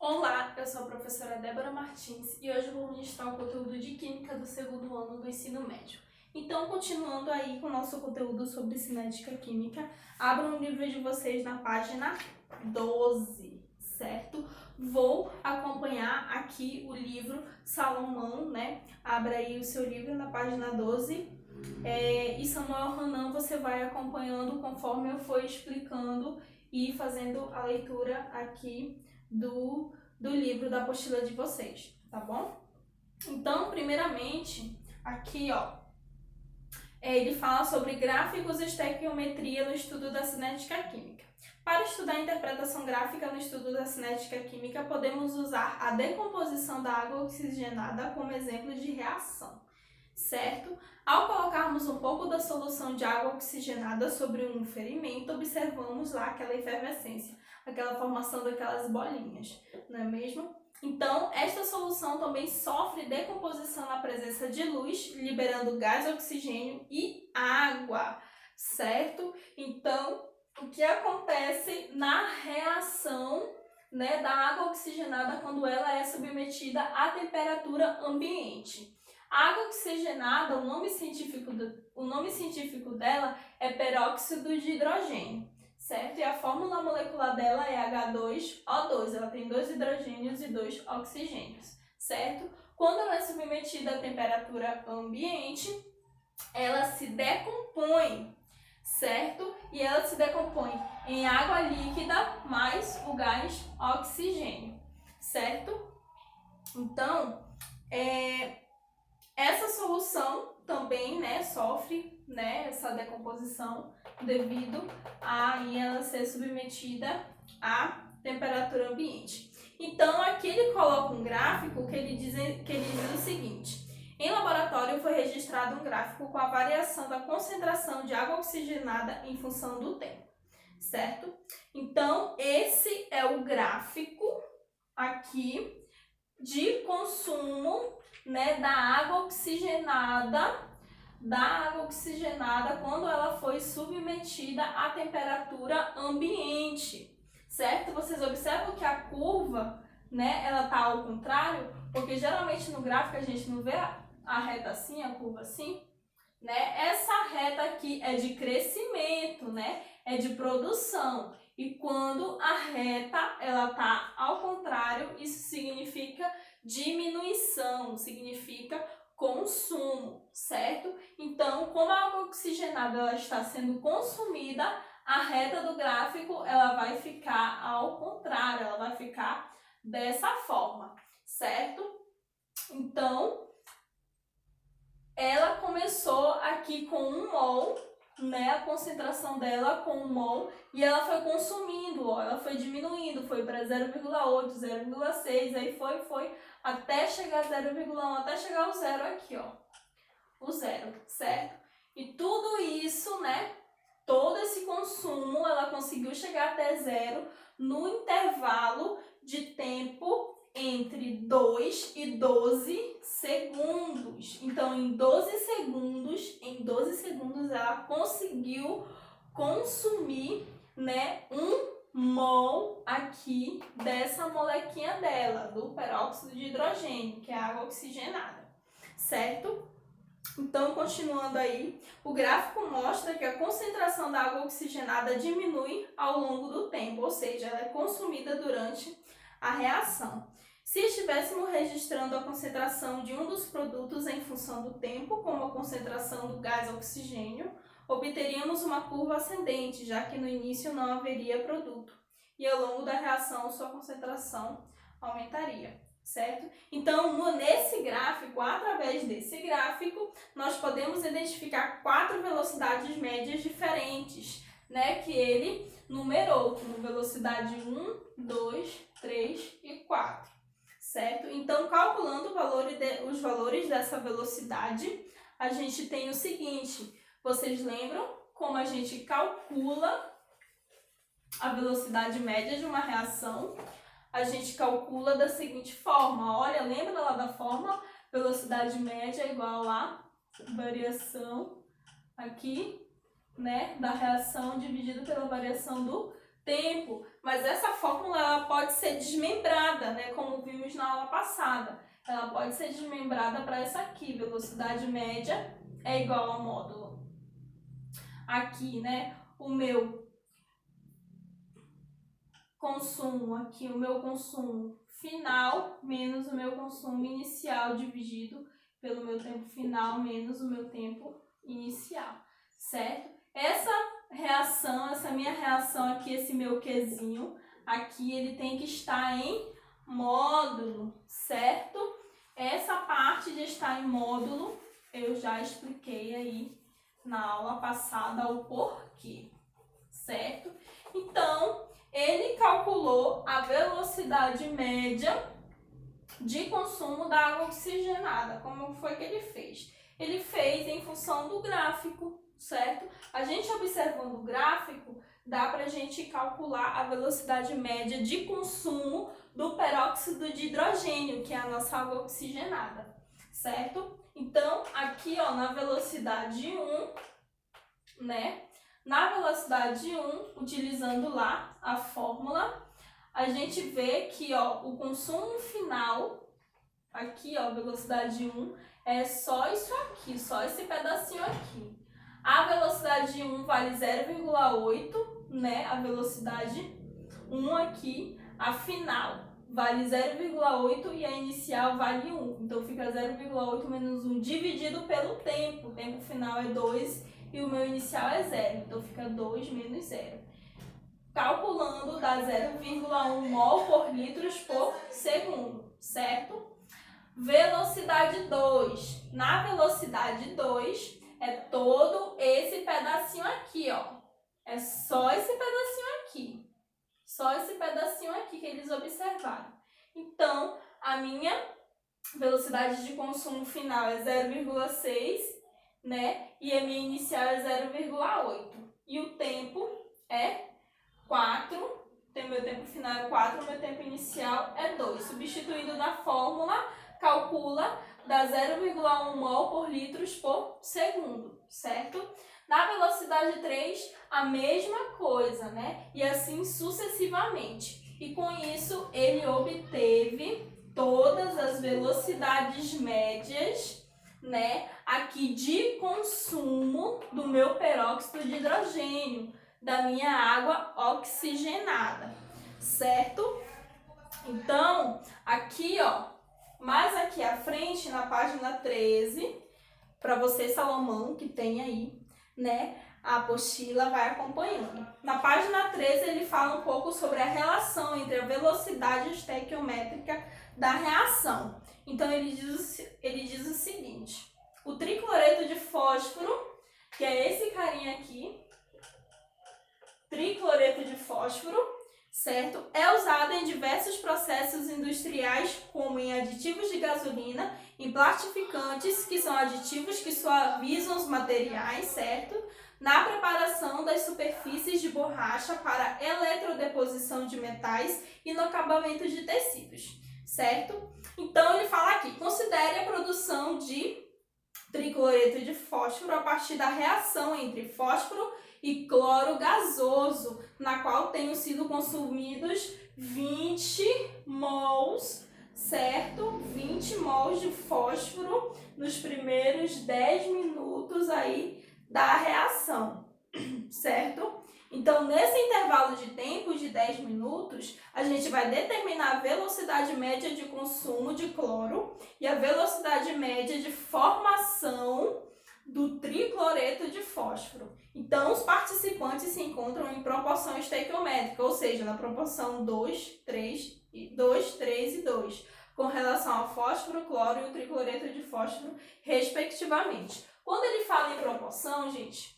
Olá, eu sou a professora Débora Martins e hoje vou ministrar o conteúdo de Química do segundo ano do ensino médio. Então, continuando aí com o nosso conteúdo sobre cinética química, abram o livro de vocês na página 12, certo? Vou acompanhar aqui o livro Salomão, né? Abra aí o seu livro na página 12. E Samuel Hanan você vai acompanhando conforme eu for explicando e fazendo a leitura aqui do livro da apostila de vocês, tá bom? Então, primeiramente, aqui, ele fala sobre gráficos e estequiometria no estudo da cinética química. Para estudar a interpretação gráfica no estudo da cinética química, podemos usar a decomposição da água oxigenada como exemplo de reação, certo? Ao colocarmos um pouco da solução de água oxigenada sobre um ferimento, observamos lá aquela efervescência, aquela formação daquelas bolinhas, não é mesmo? Então, esta solução também sofre decomposição na presença de luz, liberando gás, oxigênio e água, certo? Então, o que acontece na reação, né, da água oxigenada quando ela é submetida à temperatura ambiente? A água oxigenada, o nome científico dela é peróxido de hidrogênio, certo? E a fórmula molecular dela é H2O2, ela tem 2 hidrogênios e 2 oxigênios, certo? Quando ela é submetida à temperatura ambiente, ela se decompõe, certo? E ela se decompõe em água líquida mais o gás oxigênio, certo? Então, essa solução também, né, sofre, né, essa decomposição devido a ela ser submetida à temperatura ambiente. Então, aqui ele coloca um gráfico que ele diz o seguinte: em laboratório foi registrado um gráfico com a variação da concentração de água oxigenada em função do tempo, certo? Então, esse é o gráfico aqui de consumo, né, da água oxigenada quando ela foi submetida à temperatura ambiente, certo? Vocês observam que a curva, né, ela tá ao contrário, porque geralmente no gráfico a gente não vê a reta assim, a curva assim, né? Essa reta aqui é de crescimento, né? É de produção. E quando a reta ela tá ao contrário, isso significa diminuição, significa consumo, certo? Então, como a água oxigenada ela está sendo consumida, a reta do gráfico ela vai ficar ao contrário, ela vai ficar dessa forma, certo? Então, ela começou aqui com 1 mol, né, a concentração dela com 1 mol, e ela foi consumindo, ela foi diminuindo, foi para 0,8, 0,6, aí foi, até chegar a 0,1, até chegar ao zero aqui, o zero, certo? E tudo isso, né, todo esse consumo, ela conseguiu chegar até zero no intervalo de tempo entre 2 e 12 segundos. Então, em 12 segundos ela conseguiu consumir, né, 1 mol aqui dessa molequinha dela, do peróxido de hidrogênio, que é a água oxigenada, certo? Então, continuando aí, o gráfico mostra que a concentração da água oxigenada diminui ao longo do tempo, ou seja, ela é consumida durante a reação. Se estivéssemos registrando a concentração de um dos produtos em função do tempo, como a concentração do gás oxigênio, obteríamos uma curva ascendente, já que no início não haveria produto, e ao longo da reação sua concentração aumentaria, certo? Então, nesse gráfico, através desse gráfico, nós podemos identificar 4 velocidades médias diferentes, né, que ele numerou, como velocidade 1, 2, 3 e 4. Certo? Então, calculando os valores dessa velocidade, a gente tem o seguinte: vocês lembram como a gente calcula a velocidade média de uma reação? A gente calcula da seguinte forma: olha, lembra lá da forma? Velocidade média é igual a variação aqui, né, da reação dividido pela variação do tempo, mas essa fórmula ela pode ser desmembrada, né, como vimos na aula passada. Ela pode ser desmembrada para essa aqui, velocidade média é igual ao módulo. Aqui, né, o meu consumo, aqui o meu consumo final menos o meu consumo inicial dividido pelo meu tempo final menos o meu tempo inicial, certo? Essa reação, essa minha reação aqui, esse meu Qzinho, aqui ele tem que estar em módulo, certo? Essa parte de estar em módulo, eu já expliquei aí na aula passada o porquê, certo? Então, ele calculou a velocidade média de consumo da água oxigenada. Como foi que ele fez? Ele fez em função do gráfico, certo? A gente observando o gráfico, dá para a gente calcular a velocidade média de consumo do peróxido de hidrogênio, que é a nossa água oxigenada, certo? Então, aqui, ó, na velocidade 1, né? Na velocidade 1, utilizando lá a fórmula, a gente vê que, ó, o consumo final, aqui, ó, velocidade 1, é só isso aqui, só esse pedacinho aqui. A velocidade 1 vale 0,8, né? A velocidade 1 aqui, a final vale 0,8 e a inicial vale 1. Então, fica 0,8 menos 1 dividido pelo tempo. O tempo final é 2 e o meu inicial é 0. Então, fica 2 menos 0. Calculando, dá 0,1 mol por litros por segundo, certo? Velocidade 2. Na velocidade 2, é todo esse pedacinho aqui, ó. É só esse pedacinho aqui. Só esse pedacinho aqui que eles observaram. Então, a minha velocidade de consumo final é 0,6, né? E a minha inicial é 0,8. E o tempo é 4. Meu tempo final é 4, meu tempo inicial é 2. Substituindo na fórmula, calcula, dá 0,1 mol por litros por segundo, certo? Na velocidade 3, a mesma coisa, né? E assim sucessivamente. E com isso, ele obteve todas as velocidades médias, né? Aqui de consumo do meu peróxido de hidrogênio, da minha água oxigenada, certo? Então, aqui, ó, mais aqui à frente, na página 13, para você, Salomão, que tem aí, né, a apostila, vai acompanhando. Na página 13, ele fala um pouco sobre a relação entre a velocidade estequiométrica da reação. Então, ele diz o seguinte: o tricloreto de fósforo, que é esse carinha aqui, tricloreto de fósforo, certo? É usado em diversos processos industriais, como em aditivos de gasolina, em plastificantes, que são aditivos que suavizam os materiais, certo? Na preparação das superfícies de borracha para eletrodeposição de metais e no acabamento de tecidos, certo? Então, ele fala aqui, considere a produção de tricloreto de fósforo a partir da reação entre fósforo e cloro gasoso, na qual tenham sido consumidos 20 mols, certo? 20 mols de fósforo nos primeiros 10 minutos aí da reação, certo? Então, nesse intervalo de tempo de 10 minutos, a gente vai determinar a velocidade média de consumo de cloro e a velocidade média de formação do tricloreto de fósforo. Então, os participantes se encontram em proporção estequiométrica, ou seja, na proporção 2, 3 e 2, com relação ao fósforo, cloro e o tricloreto de fósforo, respectivamente. Quando ele fala em proporção, gente,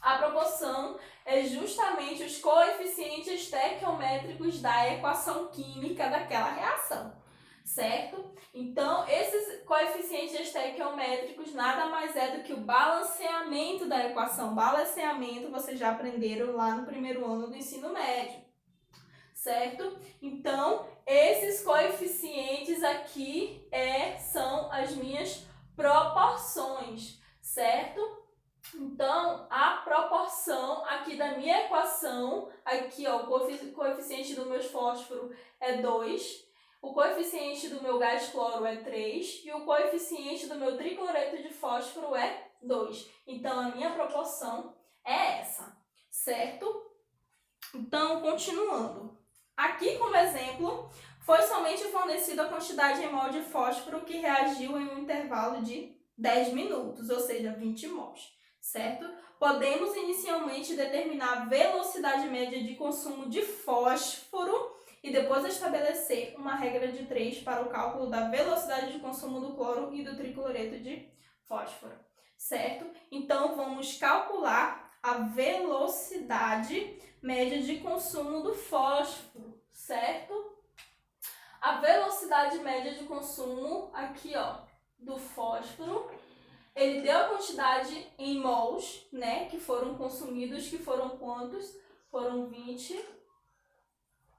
a proporção é justamente os coeficientes estequiométricos da equação química daquela reação, certo? Então, esses coeficientes estequiométricos nada mais é do que o balanceamento da equação. Balanceamento vocês já aprenderam lá no primeiro ano do ensino médio, certo? Então, esses coeficientes aqui são as minhas proporções, certo? Então, a proporção aqui da minha equação, aqui ó, o coeficiente do meu fósforo é 2, o coeficiente do meu gás cloro é 3 e o coeficiente do meu tricloreto de fósforo é 2. Então, a minha proporção é essa, certo? Então, continuando. Aqui, como exemplo, foi somente fornecida a quantidade em mol de fósforo que reagiu em um intervalo de 10 minutos, ou seja, 20 mols, certo? Podemos inicialmente determinar a velocidade média de consumo de fósforo e depois estabelecer uma regra de 3 para o cálculo da velocidade de consumo do cloro e do tricloreto de fósforo, certo? Então, vamos calcular a velocidade média de consumo do fósforo, certo? A velocidade média de consumo aqui, ó, do fósforo, ele deu a quantidade em mols, né, que foram consumidos, que foram quantos? Foram 20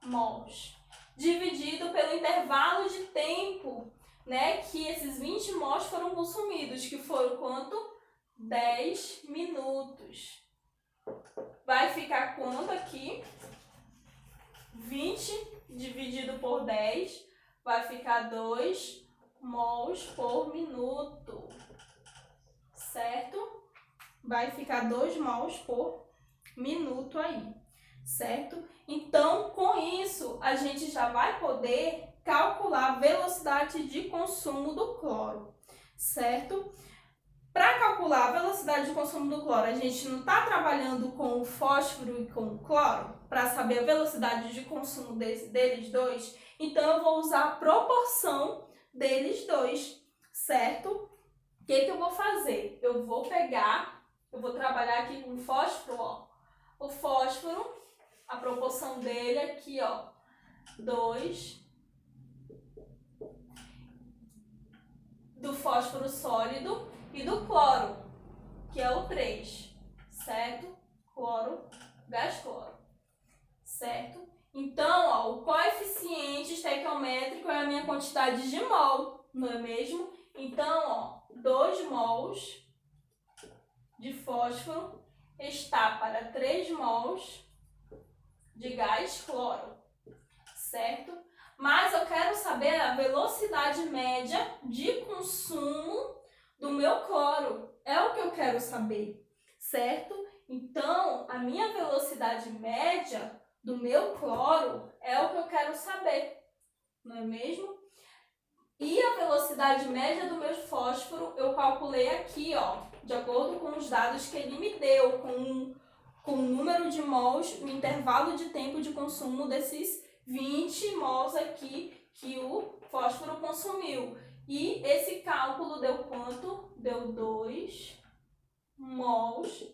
mols. Dividido pelo intervalo de tempo, né, que esses 20 mols foram consumidos, que foram quanto? 10 minutos. Vai ficar quanto aqui? 20 dividido por 10 vai ficar 2 mols por minuto, certo? Vai ficar 2 mols por minuto aí, certo? Então, com isso, a gente já vai poder calcular a velocidade de consumo do cloro, certo? Para calcular a velocidade de consumo do cloro, a gente não está trabalhando com o fósforo e com o cloro para saber a velocidade de consumo deles dois. Então, eu vou usar a proporção deles dois, certo? O que eu vou fazer? Eu vou trabalhar aqui com o fósforo, ó. O fósforo, a proporção dele aqui, ó, 2 do fósforo sólido e do cloro, que é o 3, certo? Cloro, gás cloro, certo? Então, ó, o coeficiente estequiométrico é a minha quantidade de mol, não é mesmo? Então, ó, 2 mols de fósforo está para 3 mols de gás cloro, certo? Mas eu quero saber a velocidade média de consumo do meu cloro. É o que eu quero saber, certo? Então, a minha velocidade média do meu cloro é o que eu quero saber, não é mesmo? E a velocidade média do meu fósforo eu calculei aqui, ó, de acordo com os dados que ele me deu, com o número de mols, o intervalo de tempo de consumo desses 20 mols aqui que o fósforo consumiu. E esse cálculo deu quanto? Deu 2 mols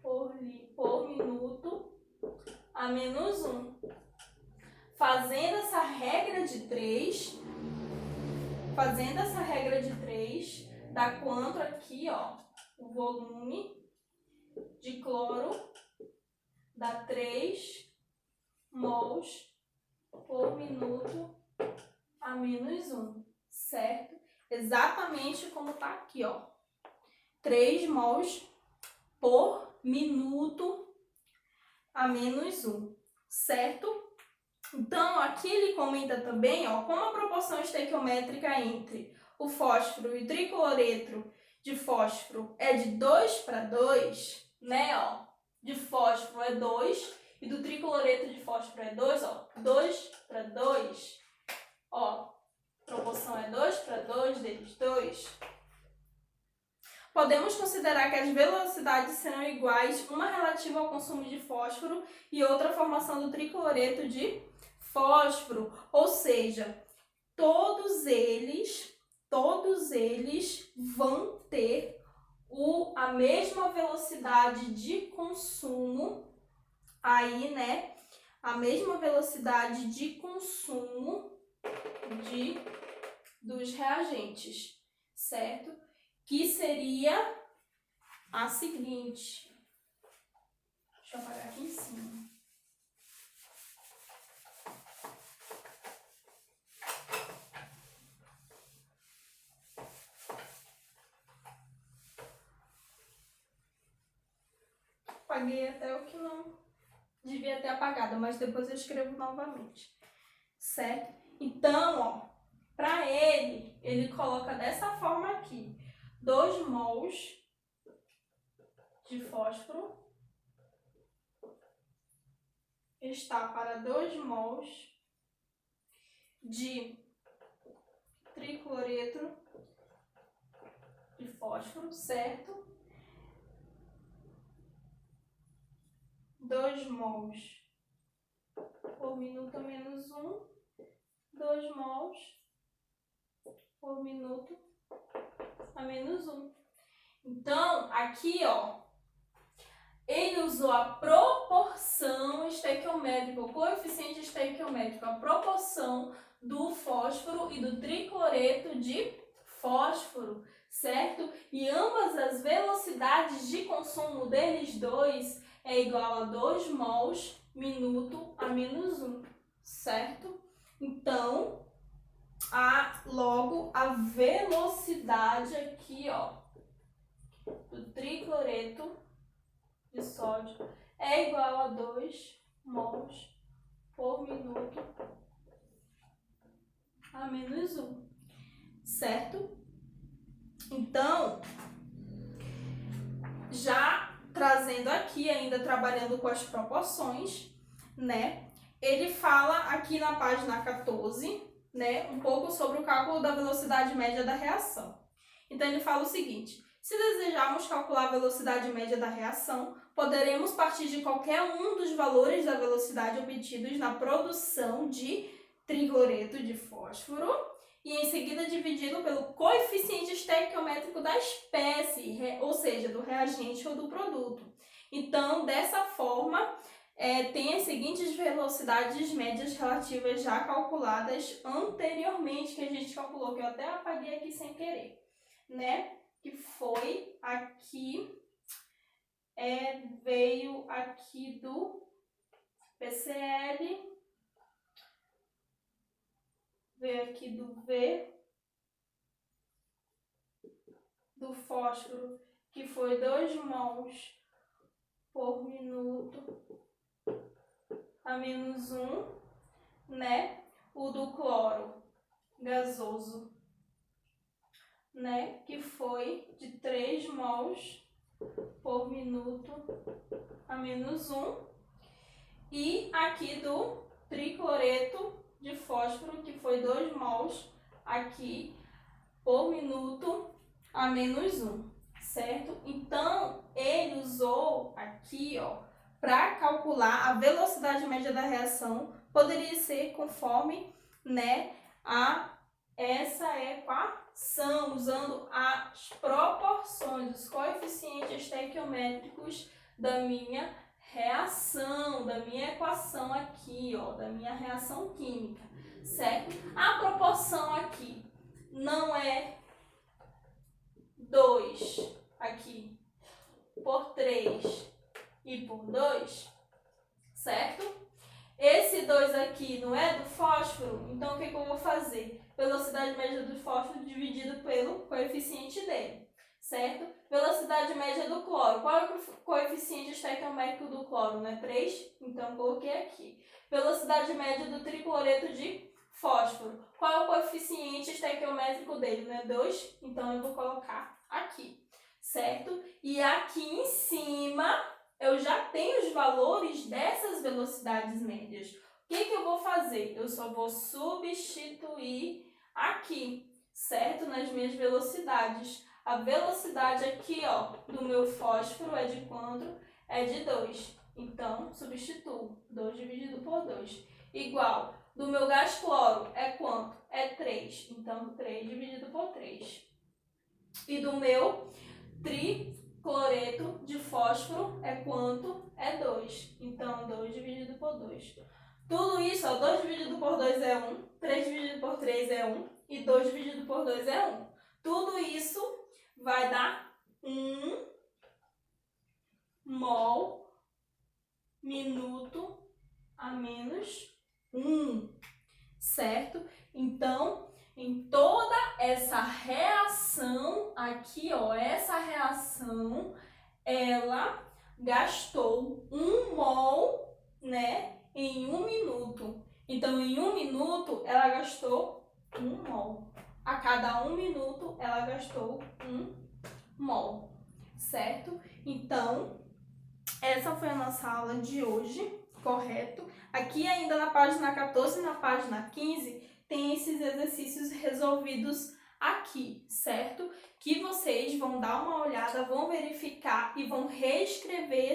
por minuto a menos 1. Fazendo essa regra de 3, dá quanto aqui, ó? O volume de cloro dá 3 mols por minuto a menos 1, certo? Exatamente como tá aqui, ó. 3 mols por minuto a menos 1, certo? Então, aqui ele comenta também, ó, como a proporção estequiométrica entre o fósforo e o tricloreto de fósforo é de 2 para 2, né, ó, de fósforo é 2 e do tricloreto de fósforo é 2, ó, 2 para 2, ó, proporção é 2 para 2 deles dois. Podemos considerar que as velocidades serão iguais, uma relativa ao consumo de fósforo e outra à formação do tricloreto de fósforo, ou seja, todos eles vão ter a mesma velocidade de consumo aí, né? A mesma velocidade de consumo dos reagentes, certo? Que seria a seguinte. Deixa eu apagar aqui em cima. apaguei até o que não devia ter apagado, mas depois eu escrevo novamente, certo? Então, ó, para ele coloca dessa forma aqui, 2 mols de fósforo está para 2 mols de tricloreto de fósforo, certo? 2 mols por minuto menos 1, 2 mols por minuto a menos 1. Então, aqui, ó, ele usou a proporção estequiométrica, o coeficiente estequiométrico, a proporção do fósforo e do tricloreto de fósforo, certo? E ambas as velocidades de consumo deles dois é igual a 2 mols minuto a menos 1, certo? Então, logo a velocidade aqui, ó, do tricloreto de sódio é igual a 2 mols por minuto a menos 1, certo? Então, já trazendo aqui, ainda trabalhando com as proporções, né? Ele fala aqui na página 14, né, um pouco sobre o cálculo da velocidade média da reação. Então, ele fala o seguinte: se desejarmos calcular a velocidade média da reação, poderemos partir de qualquer um dos valores da velocidade obtidos na produção de tricloreto de fósforo e em seguida dividido pelo coeficiente estequiométrico da espécie, ou seja, do reagente ou do produto. Então, dessa forma, tem as seguintes velocidades médias relativas já calculadas anteriormente, que a gente calculou, que eu até apaguei aqui sem querer, né? Que foi aqui, veio aqui do PCl, veio aqui do V, do fósforo, que foi 2 mols por minuto a menos 1, né? O do cloro gasoso, né? Que foi de 3 mols por minuto a menos 1. E aqui do tricloreto de fósforo, que foi 2 mols aqui por minuto a menos 1, certo? Então, ele usou aqui, ó, para calcular a velocidade média da reação, poderia ser conforme, né, essa equação, usando as proporções, os coeficientes estequiométricos da minha reação, da minha equação aqui, ó, da minha reação química, certo? A proporção aqui não é 2 aqui por 3 e por 2, certo? Esse 2 aqui não é do fósforo, então o que eu vou fazer? Velocidade média do fósforo dividido pelo coeficiente dele, certo? Velocidade média do cloro. Qual é o coeficiente estequiométrico do cloro? Não é 3? Então, coloquei aqui. Velocidade média do tricloreto de fósforo. Qual é o coeficiente estequiométrico dele? Não é 2? Então, eu vou colocar aqui, certo? E aqui em cima, eu já tenho os valores dessas velocidades médias. O que eu vou fazer? Eu só vou substituir aqui, certo? Nas minhas velocidades. A velocidade aqui, ó, do meu fósforo é de quanto? É de 2. Então, substituo. 2 dividido por 2. Igual. Do meu gás cloro é quanto? É 3. Então, 3 dividido por 3. E do meu tricloreto de fósforo é quanto? É 2. Então, 2 dividido por 2. Tudo isso, ó, 2 dividido por 2 é 1. 3 dividido por 3 é 1. E 2 dividido por 2 é 1. Tudo isso vai dar 1 mol minuto a menos 1, certo? Então, em toda essa reação aqui, ó, essa reação, ela gastou 1 mol, né, em 1 minuto. Então, em 1 minuto, ela gastou 1 mol. A cada 1 minuto, ela gastou 1 mol, certo? Então, essa foi a nossa aula de hoje, correto? Aqui ainda na página 14 e na página 15, tem esses exercícios resolvidos aqui, certo? Que vocês vão dar uma olhada, vão verificar e vão reescrever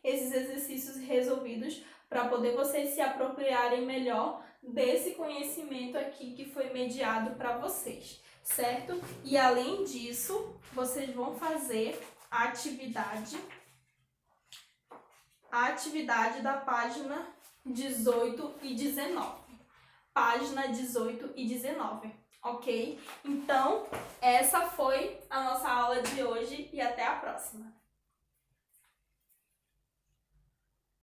esses exercícios resolvidos para poder vocês se apropriarem melhor desse conhecimento aqui que foi mediado para vocês, certo? E além disso, vocês vão fazer a atividade da página 18 e 19. Página 18 e 19, ok? Então, essa foi a nossa aula de hoje e até a próxima.